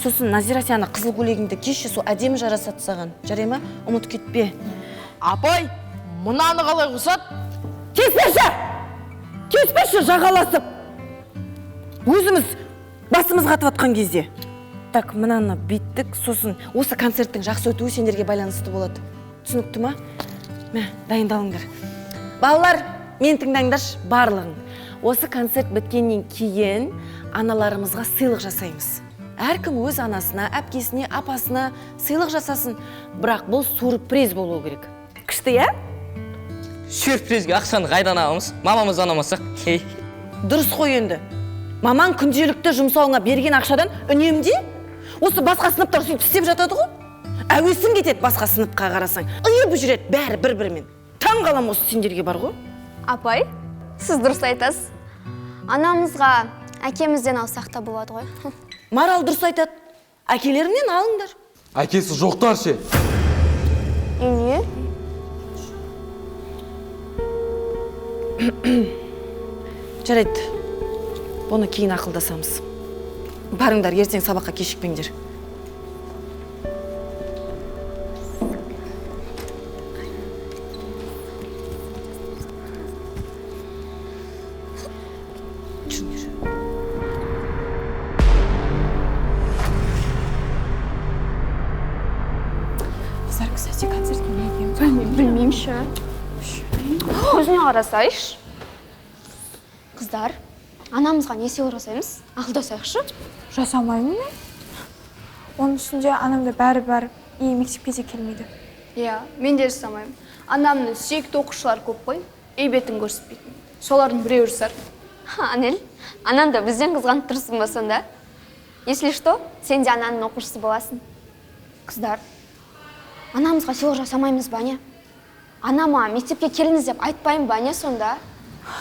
Сосын Назира сені қызыл көйлегіңді кеші, сол әдемі жарасады саған. Жарай ма? Ұмыт кетпе. Апай, мынаны қалай қосады? Кеспеші жағаласып. Өзіміз басымыз қатып атқан кезде. Так, мынаны беттік, сосын осы концерттің жақсы өтуі сендерге байланысты болады. Түсінікті ма? Мә, дайындалыңдар. Балалар, мен тыңдаңдаршы барлығын. Осы концерт біткеннен кейін аналарымызға сыйлық жасаймыз. Әркім өз анасына, әпкесіне, апасына сыйлық жасасын. Бірақ бұл сюрприз болуы керек. Күшті, я? Сюрпризге ақшаны қайдан аламыз? Мамамыз анамасақ. Дұрыс қой енді. Маман күнделікті жұмсауыңа берген ақшадан үнемде осы басқа сыныптар сөйтіп істеп жатады ғой. Әуесін кетеді басқа сыныпқа қарасаң. Ұйып жүреді бәрі бір-бірімен. Таң қалам осы сендерге бар ғой. Апай, сіз дұрыс айтасыз. Анамызға әкемізден алсақ та болады ғой. Марал дұрыс айтады. Әкелерінен алыңдар. Әкесі жоқтар ше. Не? Жарайды. Бұны кейін ақылдасамыз. Барыңдар, ертең сабаққа кешікпеңдер. Кстати, концертке не идем. Білмеймін ше. Көзіне қарасайш. Қыздар, анамызға не сыйлық жасаймыз? Ақылдасайықшы. Жасамаймын мен. Оның үстінде анамда бәрі и мектепке де келмейді. Иә, мен де жасамаймын. Анамның сүйікті оқушылар көп қой, үй бетін көрсетпейтін. Солардың біреуі жасар. Анел, анам да бізден қызғанып тұрсың ба сонда? Если что, сен де ананың оқушысы боласың. Қыздар, анамызға сыйлық жасамаймыз ба не? Анама мектепке келіңіз деп айтпаймын ба не сонда?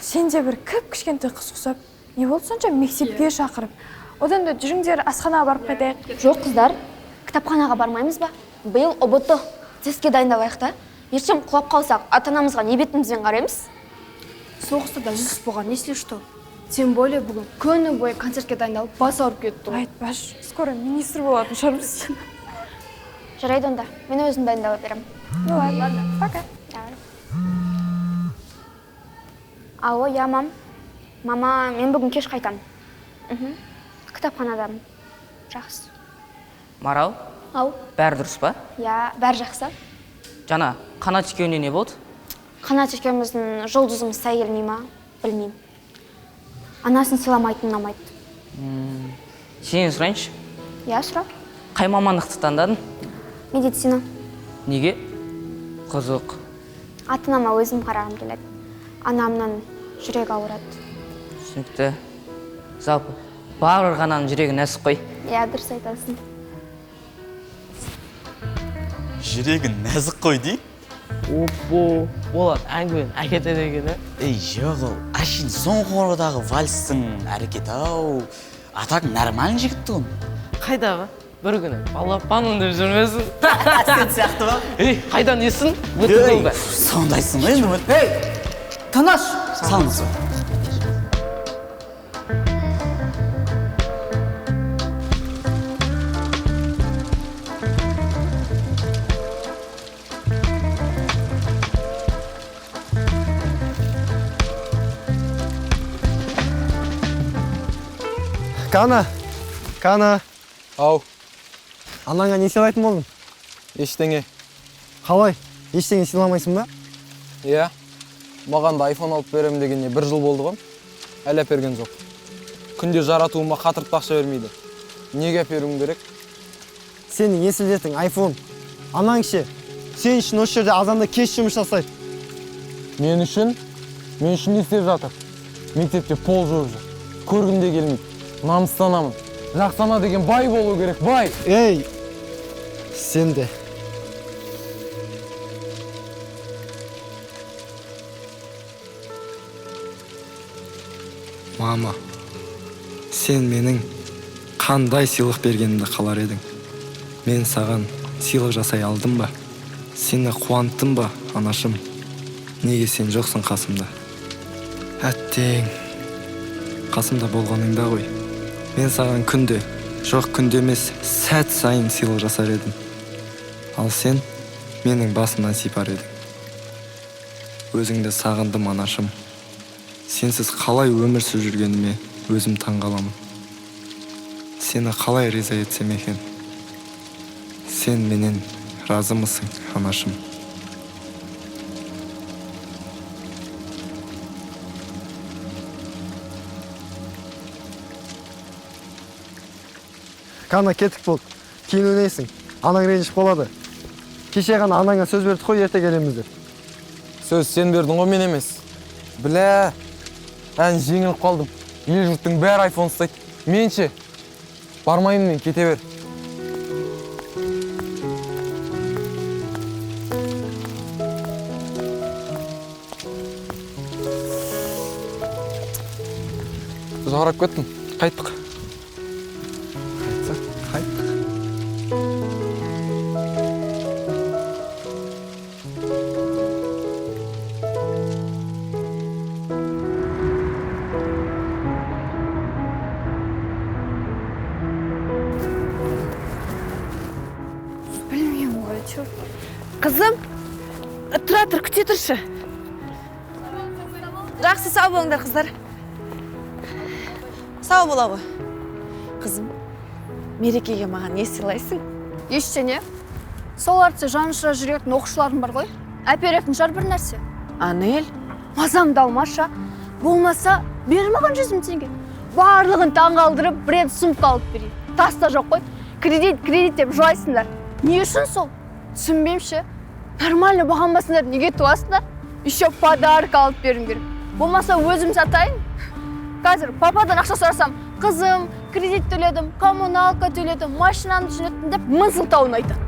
Сен де бір кішкентай қыз құсап, не болды сонша мектепке шақырып. Одан да жүріңдер асханаға барып қайтайық. Жоқ, қыздар, кітапханаға бармаймыз ба? Биыл ұбт тестке дайындалайық та. Ертең құлап қалсақ, ата-анамызға не бетімізбен қараймыз? Соғыста да жүз болған, если что. Тем более бүгін күні бойы концертке дайындалып бас ауырып кетті ғой. Айтпаш, скоро министр болатын шығармыз. Жарайды онда, мен өзім дайындалып беремін. Ну ладно, пока. Алло, я мам. Мама, мен бүгін кеш қайтам. Кітапханадамын. Жақсы. Марал, Ау, бәрі дұрыс па? я бәрі жақсы. Жана, қанат екеуіне не болды? Қанат екеуміздің жұлдызымыз сай келмей ма? Білмеймін. Анасын сыйламайтын ұнамайды. Сенен сұрайыншы, Я сұра? қай мамандықты таңдадың? Медицина. Неге? Қызық. Ата-анама өзім қарағым келеді. Анамның жүрегі ауырады. Түсінікті. Жалпы, барлық ананың жүрегі нәзік қой. Я дұрыс айтасың. Жүрегі нәзік қой дей? Оппо, олар әңгімен әкеті дегені. Ей, жоқ ол, әшін соңғырдағы вальстың әрекет-ау. Атақ нормалын жігітті ғой. Қайдағы? Бір күні балапаным деп жүрмесін. Сен сияқты ба? Ей, қайдан есін? Өтіп ол бә. Сондайсың ғой енді. Ей, тыныш! Салыңыз ба? Кана. Ау, Анаңа не сыйлайтын болдың? ештеңе. Қалай? Ештеңе сыйламайсың ба? Иә, маған да iPhone алып беремін дегеніне 1 жыл болды ғой. Әлі әперген жоқ. Күнде жаратуыма қатыртып ақша бермейді. Неге әперуім керек? Сенің есілдетің iPhone. Анаң ше, сен үшін осы жерде азанда кеш жұмыс жасайды. Мен үшін не істеп жатыр? Мектепте пол жуып жүр. Көргінде келмейді. Намыстанамын. Жақсана деген бай болу керек, бай. Ей, сен де. Мама, сен менің қандай сыйлық бергенімді қалар едің? Мен саған сыйлық жасай алдым ба? Сені қуанттым ба, анашым? Неге сен жоқсың қасымда? Әттең, қасымда болғаныңда ғой. Мен саған күнде жоқ күнде емес сәт сайын сыйлық жасар едім. Ал сен менің басымнан сипар едің. Өзіңді сағындым анашым. Сенсіз қалай өмір сүріп жүргеніме өзім таңғаламын. Сені қалай риза етсем екен? Сен менен разымысың, анашым? Қана кетік болды. Кейін өнейсің. Анаң ренжіп болады. Кеше ғана анаңа сөз бердік қой, ерте келеміз деп. Сөз сен бердің ғой, мен емес. Білә, ән жеңіліп қалдым. Ел жұрттың бәрі айфон ұстайды. Менше бармайын, мен кете бер. Жарап кеттім. Қайттық. Білмеймін ғой, чөп. Қызым, тұра тұр, күте тұршы. Жақсы, сау болыңдар, қыздар. Сау бола ғой. Қызым, мерекеге маған не сыйлайсың? Ештеңе. Сол артса жанұшыра жүретін оқушыларым бар ғой. Әперетін жар бір нәрсе. Анель, Мазамды алмаша. Болмаса, бер маған 100 000 теңге. Барлығын таңғалдырып, бренд сумка алып берейін. Таста жоқ қой. Кредит деп жуайсыңдар. Не үшін сол? Түсінбеймші. Нормально бағанбасыңдар, неге туасыңдар? Еще подарок алып беруім керек. Болмаса өзім сатайын. Қазір пападан ақша сұрасам, қызым, кредит төледім, коммуналка төледім, машинаны жөнеттім деп мыңсылтауын айтады.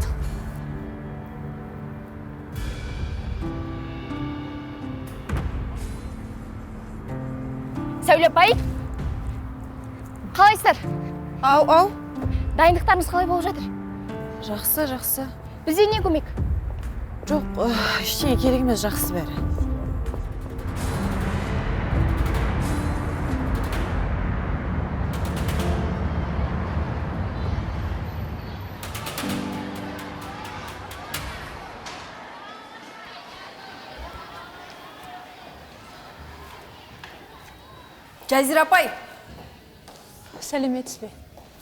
Сәуле апай, қалайсыздар? ау. Дайындықтарыңыз қалай болып жатыр? Жақсы. Бізде не көмек? Жоқ, ештеңе керек емес, жақсы бәрі. Жазира апай. Сәлеметсіз бе?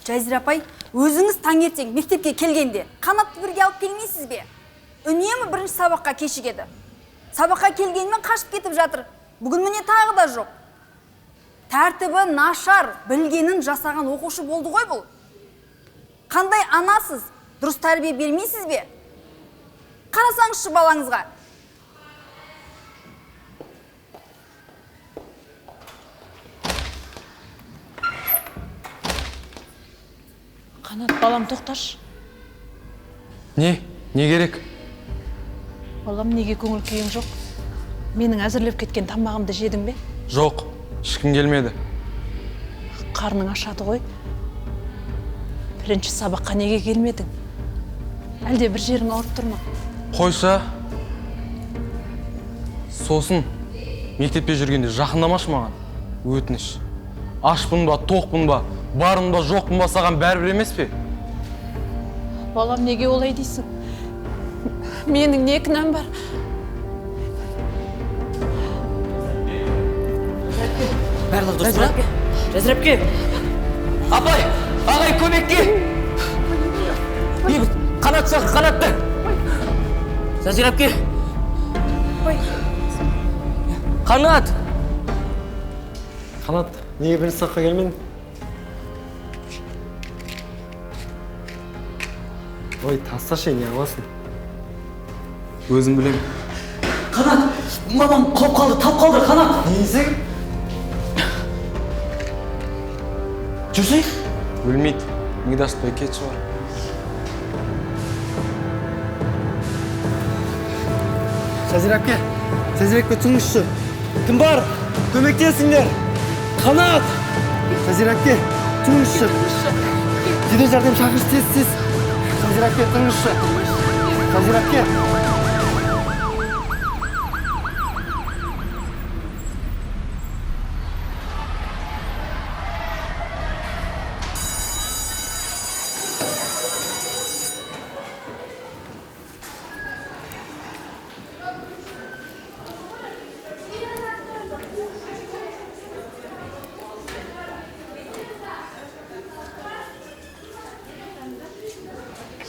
Жазира апай, өзіңіз таңертең мектепке келгенде Қанатты бірге алып келмейсіз бе? Үнемі бірінші сабаққа кешігеді. Сабаққа келгенмен қашып кетіп жатыр. Бүгін міне тағы да жоқ. Тәртібі нашар, білгенін жасаған оқушы болды ғой бұл. Қандай анасыз, дұрыс тәрбие бермейсіз бе? Қарасаңызшы балаңызға. Қанат, балам, тоқташ. Не керек? Балам, неге көңіл күйің жоқ? Менің әзірлеп кеткен тамағымды жедің бе? Жоқ, ешкім келмеді. Қарның ашады ғой. Бірінші сабаққа неге келмедің? Әлде бір жерің ауырып тұр ма? Қойса, сосын мектепте жүргенде жақындамашы маған. Өтініш. Ашпын ба, тоқпын ба, барын ба, жоқпын ба, саған бәрібір емес пе? Балам, неге олай дейсің? Менің не кінәм бар? Барлық дұрыс па? Жазирапке! Апай! Ағай, көмекке! Бейбіт, қанат шақы, қанатты! Жазирапке! Қанат! Қанат, неге бірінші саққа келмедің? Ой, тасташы, не аласың? Өзім білем. Қанат! Мамам қоп қалды, тап қалды, қанат! Несің? Жүрсей? Білмейді. Мигдаштай кет шығар. Жазирапке тұңғышы. Кім бар? Көмектесіңдер. Қанат! Жазирапке, тұңғышы. Жедел жәрдем шақыршы, тез. Жазирапке, тұңғышы. Жазирапке.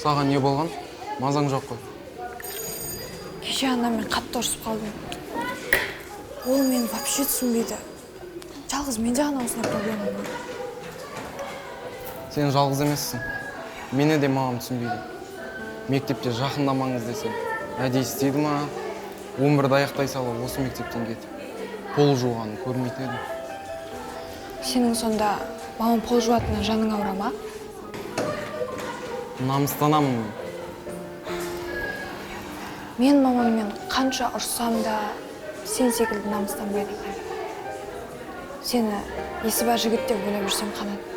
Саған не болған? Мазаң жоқ қой. Кеше анаммен қатты ұрысып қалдым. Ол мені вообще түсінбейді. Жалғыз менде ғана осындай проблема бар. Сен жалғыз емессің. Мені де мамам түсінбейді. Мектепте жақындамаңыз десем, әдейі істейді ма? 11-де аяқтай салып осы мектептен кетіп. Пол жуғанын көрмейтін едім. Сенің сонда мамам пол жуатыннан жаның ауыра ма? Намыстанамын мен. Мен мамаммен қанша ұрсам да сен секілді намыстанбайды. Сені есі бар жігіт деп ойлап жүрсем қанат.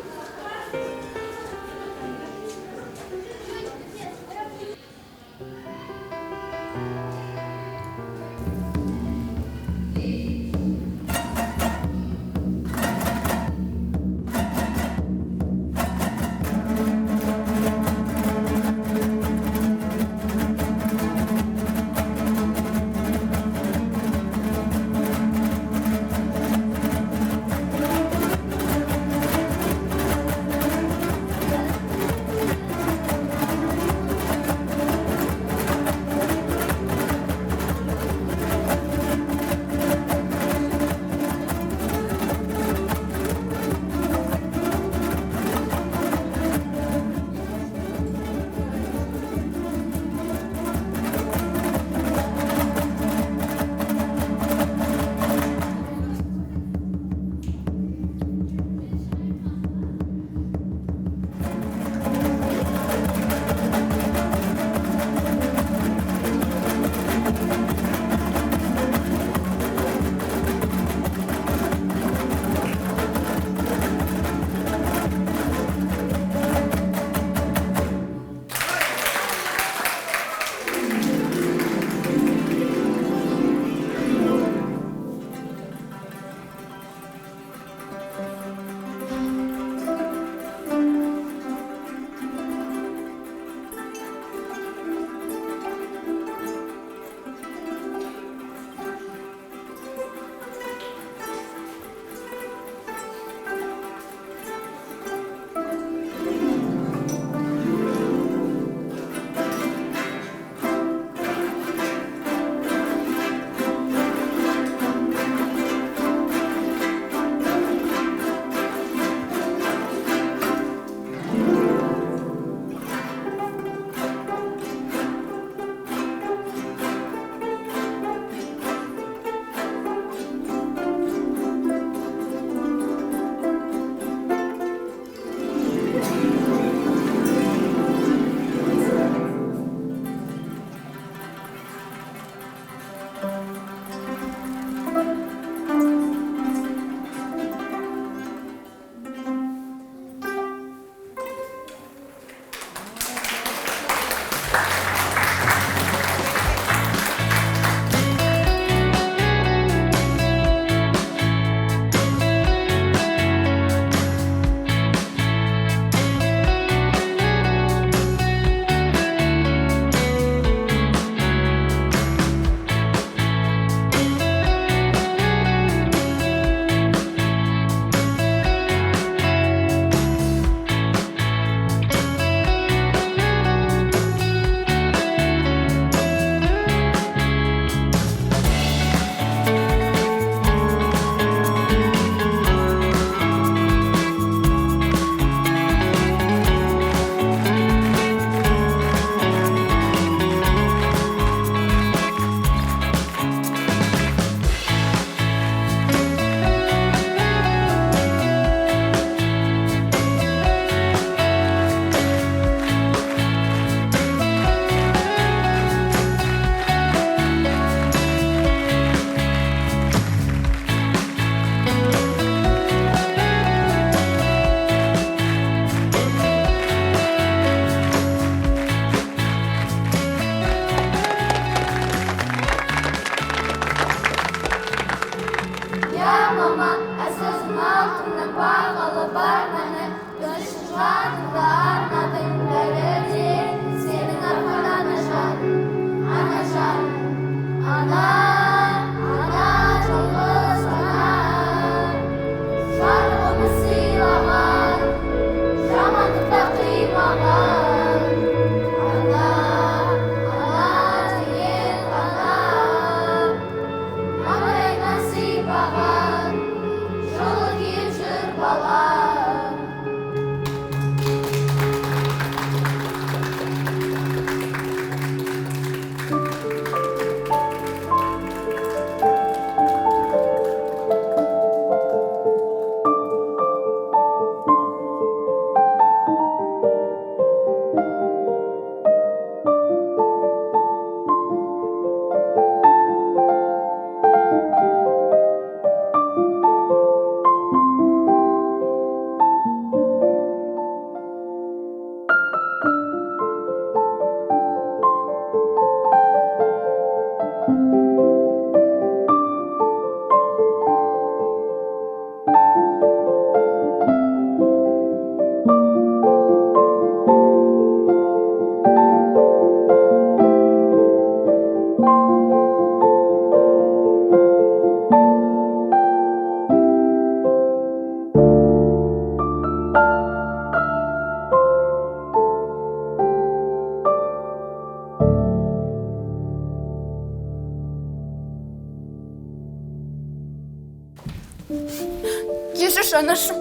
кешірші анашым,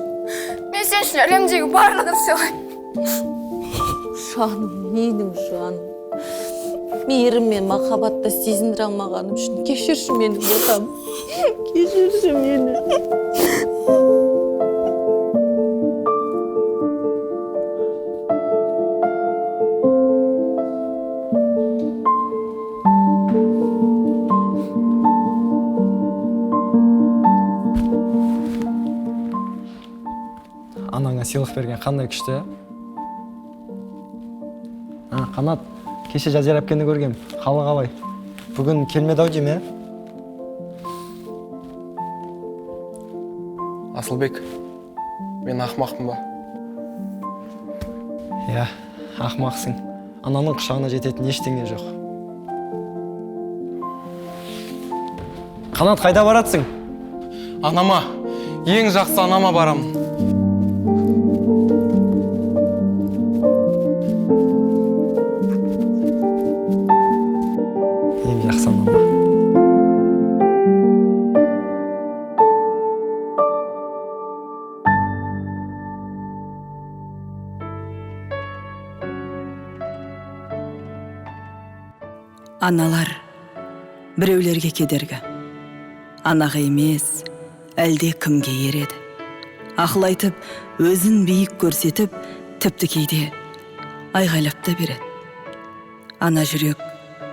мен сен үшін әлемдегі барлығын сыйлаймын. Жаным, менің жаным. Мейірім мен махаббатты сезіндіре алмағаным үшін кешірші мені ботам. Кешірші мені. Анаңа сыйлық берген қандай күшті? Қанат, кеше Жазира әпкені көргем. Қалы қалай? Бүгін келмеді ау деймін, Асылбек, мен ақмақпын ба? Иә, ақмақсың. Ананың құшағына жететін ештеңе жоқ. Қанат, қайда баратсың? Анама, ең жақсы анама барамын. Ең жақсы анама. Аналар біреулерге кедергі. Анаға емес, әлде кімге ереді. Ақыл айтып, өзін биік көрсетіп, тіпті кейде айғайлап та береді. Ана жүрек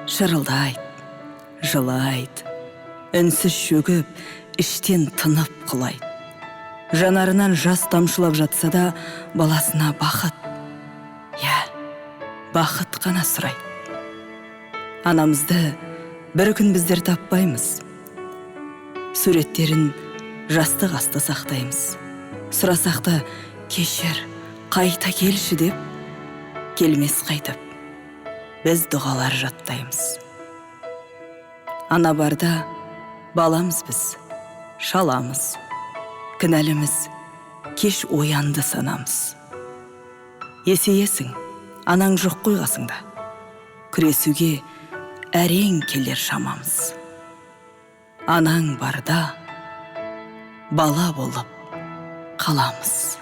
шырылдайды, жылайды, үнсіз шөгіп, іштен тынып құлайды. Жанарынан жас тамшылап жатса да, баласына бақыт, бақыт қана сұрайды. Анамызды бір күн біздер таппаймыз. Суреттерін жастық асты сақтаймыз. Сұрасақты кешір, қайта келші деп, келмес қайтып, біз дұғалар жаттаймыз. Ана барда баламыз біз, шаламыз, кінәліміз, кеш оянды санамыз. Есейесің, анаң жоқ қой қасыңда. Күресуге әрең келер шамамыз. Анаң барда бала болып қаламыз.